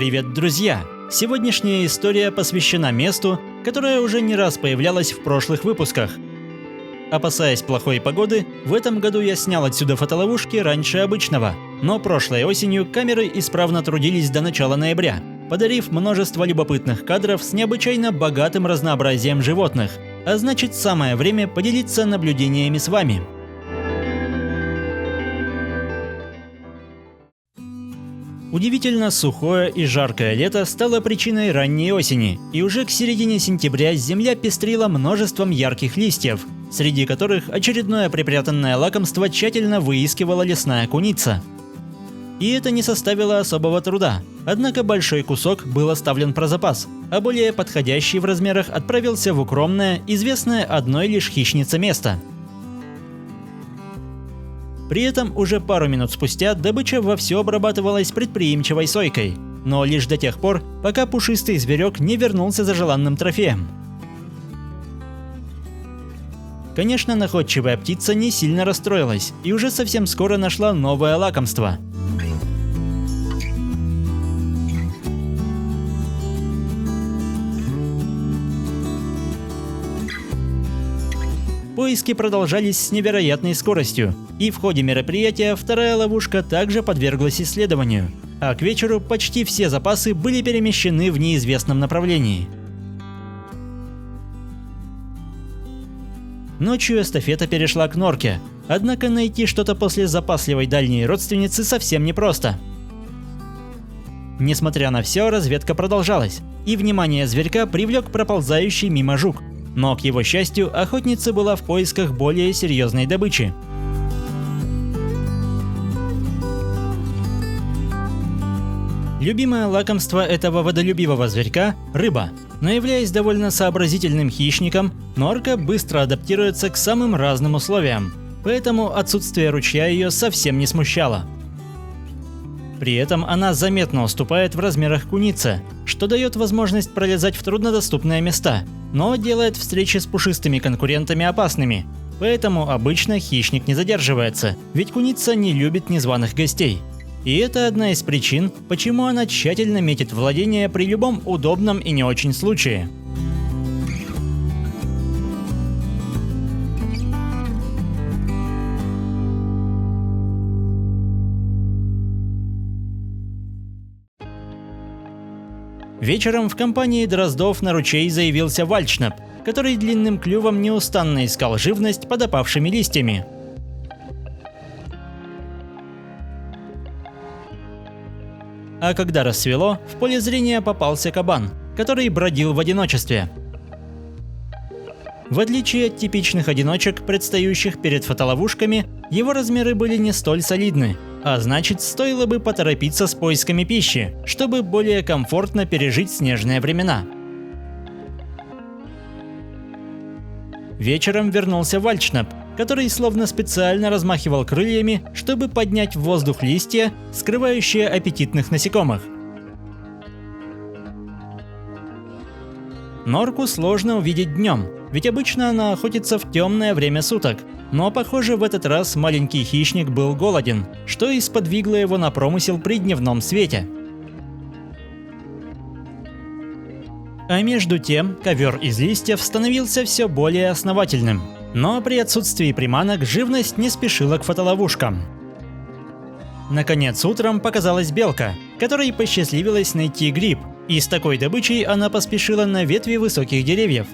Привет, друзья! Сегодняшняя история посвящена месту, которое уже не раз появлялось в прошлых выпусках. Опасаясь плохой погоды, в этом году я снял отсюда фотоловушки раньше обычного, но прошлой осенью камеры исправно трудились до начала ноября, подарив множество любопытных кадров с необычайно богатым разнообразием животных, а значит, самое время поделиться наблюдениями с вами. Удивительно сухое и жаркое лето стало причиной ранней осени, и уже к середине сентября земля пестрила множеством ярких листьев, среди которых очередное припрятанное лакомство тщательно выискивала лесная куница. И это не составило особого труда, однако большой кусок был оставлен про запас, а более подходящий в размерах отправился в укромное, известное одной лишь хищнице место. При этом уже пару минут спустя добыча вовсю обрабатывалась предприимчивой сойкой, но лишь до тех пор, пока пушистый зверек не вернулся за желанным трофеем. Конечно, находчивая птица не сильно расстроилась и уже совсем скоро нашла новое лакомство. Поиски продолжались с невероятной скоростью, и в ходе мероприятия вторая ловушка также подверглась исследованию, а к вечеру почти все запасы были перемещены в неизвестном направлении. Ночью эстафета перешла к норке, однако найти что-то после запасливой дальней родственницы совсем непросто. Несмотря на все, разведка продолжалась, и внимание зверька привлек проползающий мимо жук. Но, к его счастью, охотница была в поисках более серьезной добычи. Любимое лакомство этого водолюбивого зверька – рыба. Но являясь довольно сообразительным хищником, норка быстро адаптируется к самым разным условиям, поэтому отсутствие ручья ее совсем не смущало. При этом она заметно уступает в размерах кунице, что дает возможность пролезать в труднодоступные места, но делает встречи с пушистыми конкурентами опасными. Поэтому обычно хищник не задерживается, ведь куница не любит незваных гостей. И это одна из причин, почему она тщательно метит владение при любом удобном и не очень случае. Вечером в компании дроздов на ручей заявился вальчнап, который длинным клювом неустанно искал живность под опавшими листьями. А когда рассвело, в поле зрения попался кабан, который бродил в одиночестве. В отличие от типичных одиночек, предстающих перед фотоловушками, его размеры были не столь солидны, а значит, стоило бы поторопиться с поисками пищи, чтобы более комфортно пережить снежные времена. Вечером вернулся вальчнап, который словно специально размахивал крыльями, чтобы поднять в воздух листья, скрывающие аппетитных насекомых. Норку сложно увидеть днем, ведь обычно она охотится в темное время суток, но, похоже, в этот раз маленький хищник был голоден, что и сподвигло его на промысел при дневном свете. А между тем, ковер из листьев становился все более основательным, но при отсутствии приманок живность не спешила к фотоловушкам. Наконец утром показалась белка, которой посчастливилось найти гриб, и с такой добычей она поспешила на ветви высоких деревьев.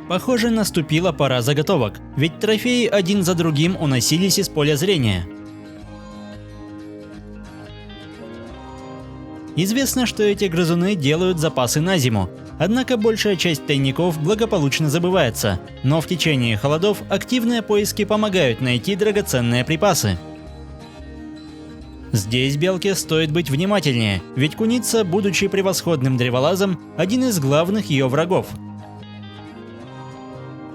Похоже, наступила пора заготовок, ведь трофеи один за другим уносились из поля зрения. Известно, что эти грызуны делают запасы на зиму, однако большая часть тайников благополучно забывается, но в течение холодов активные поиски помогают найти драгоценные припасы. Здесь белке стоит быть внимательнее, ведь куница, будучи превосходным древолазом, один из главных ее врагов.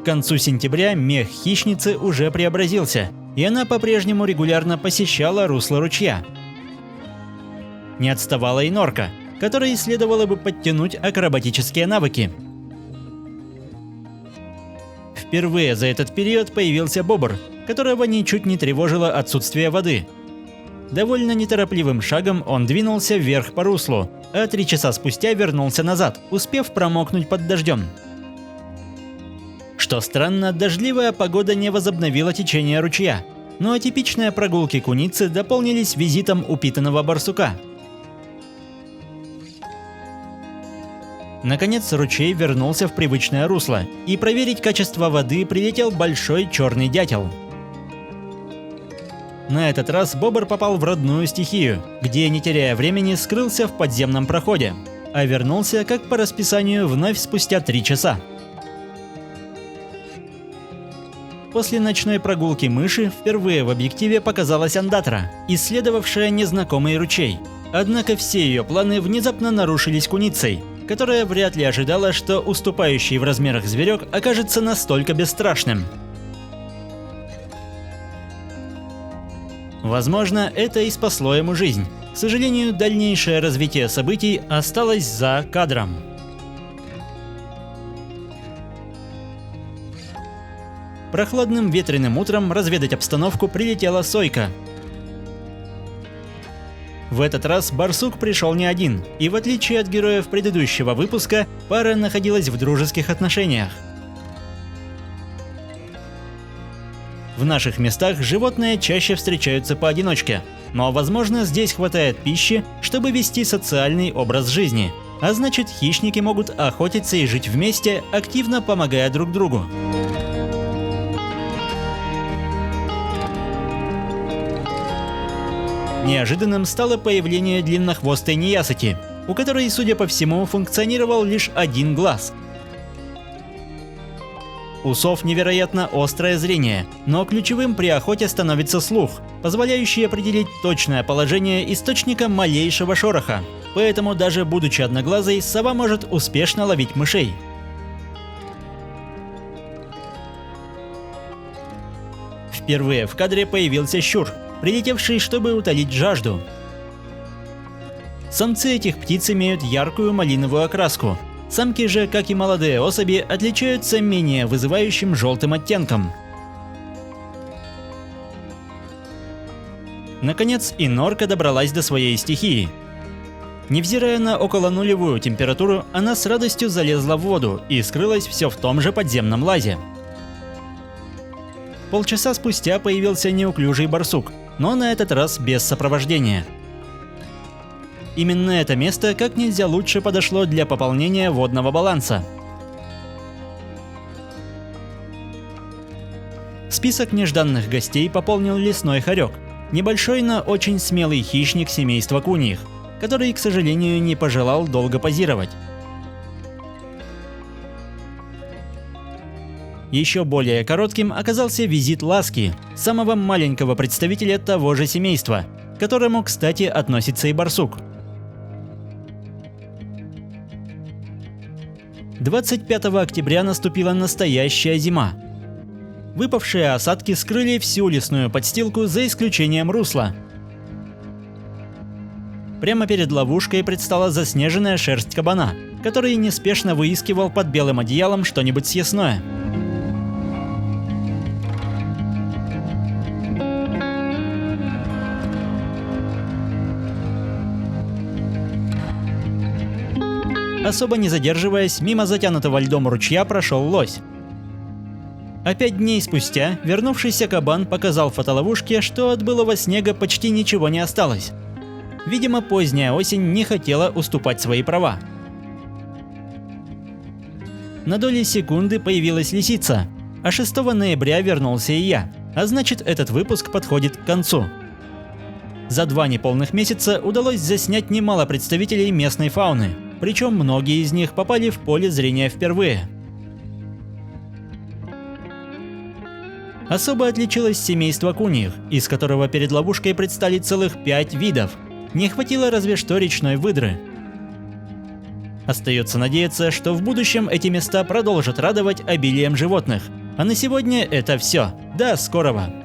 К концу сентября мех хищницы уже преобразился, и она по-прежнему регулярно посещала русло ручья. Не отставала и норка, которой следовало бы подтянуть акробатические навыки. Впервые за этот период появился бобр, которого ничуть не тревожило отсутствие воды. Довольно неторопливым шагом он двинулся вверх по руслу, а 3 часа спустя вернулся назад, успев промокнуть под дождем. Что странно, дождливая погода не возобновила течение ручья, но атипичные прогулки куницы дополнились визитом упитанного барсука. Наконец ручей вернулся в привычное русло, и проверить качество воды прилетел большой черный дятел. На этот раз бобр попал в родную стихию, где, не теряя времени, скрылся в подземном проходе, а вернулся, как по расписанию, вновь спустя 3 часа. После ночной прогулки мыши впервые в объективе показалась ондатра, исследовавшая незнакомый ручей. Однако все ее планы внезапно нарушились куницей, которая вряд ли ожидала, что уступающий в размерах зверек окажется настолько бесстрашным. Возможно, это и спасло ему жизнь. К сожалению, дальнейшее развитие событий осталось за кадром. Прохладным ветреным утром разведать обстановку прилетела сойка. В этот раз барсук пришел не один, и в отличие от героев предыдущего выпуска, пара находилась в дружеских отношениях. В наших местах животные чаще встречаются поодиночке, но, возможно, здесь хватает пищи, чтобы вести социальный образ жизни, а значит, хищники могут охотиться и жить вместе, активно помогая друг другу. Неожиданным стало появление длиннохвостой неясыти, у которой, судя по всему, функционировал лишь один глаз. У сов невероятно острое зрение, но ключевым при охоте становится слух, позволяющий определить точное положение источника малейшего шороха. Поэтому даже будучи одноглазой, сова может успешно ловить мышей. Впервые в кадре появился щур, прилетевший, чтобы утолить жажду. Самцы этих птиц имеют яркую малиновую окраску. Самки же, как и молодые особи, отличаются менее вызывающим желтым оттенком. Наконец, и норка добралась до своей стихии. Невзирая на околонулевую температуру, она с радостью залезла в воду и скрылась все в том же подземном лазе. Полчаса спустя появился неуклюжий барсук, но на этот раз без сопровождения. Именно это место как нельзя лучше подошло для пополнения водного баланса. Список нежданных гостей пополнил лесной хорек, небольшой, но очень смелый хищник семейства куньих, который, к сожалению, не пожелал долго позировать. Еще более коротким оказался визит Ласки, самого маленького представителя того же семейства, к которому, кстати, относится и барсук. 25 октября наступила настоящая зима. Выпавшие осадки скрыли всю лесную подстилку за исключением русла. Прямо перед ловушкой предстала заснеженная шерсть кабана, который неспешно выискивал под белым одеялом что-нибудь съестное. Особо не задерживаясь, мимо затянутого льдом ручья прошел лось. А 5 дней спустя вернувшийся кабан показал фотоловушке, что от былого снега почти ничего не осталось. Видимо, поздняя осень не хотела уступать свои права. На доли секунды появилась лисица, а 6 ноября вернулся и я, а значит, этот выпуск подходит к концу. За 2 неполных месяца удалось заснять немало представителей местной фауны, причем многие из них попали в поле зрения впервые. Особо отличилось семейство куньих, из которого перед ловушкой предстали целых 5 видов. Не хватило разве что речной выдры. Остается надеяться, что в будущем эти места продолжат радовать обилием животных. А на сегодня это все. До скорого!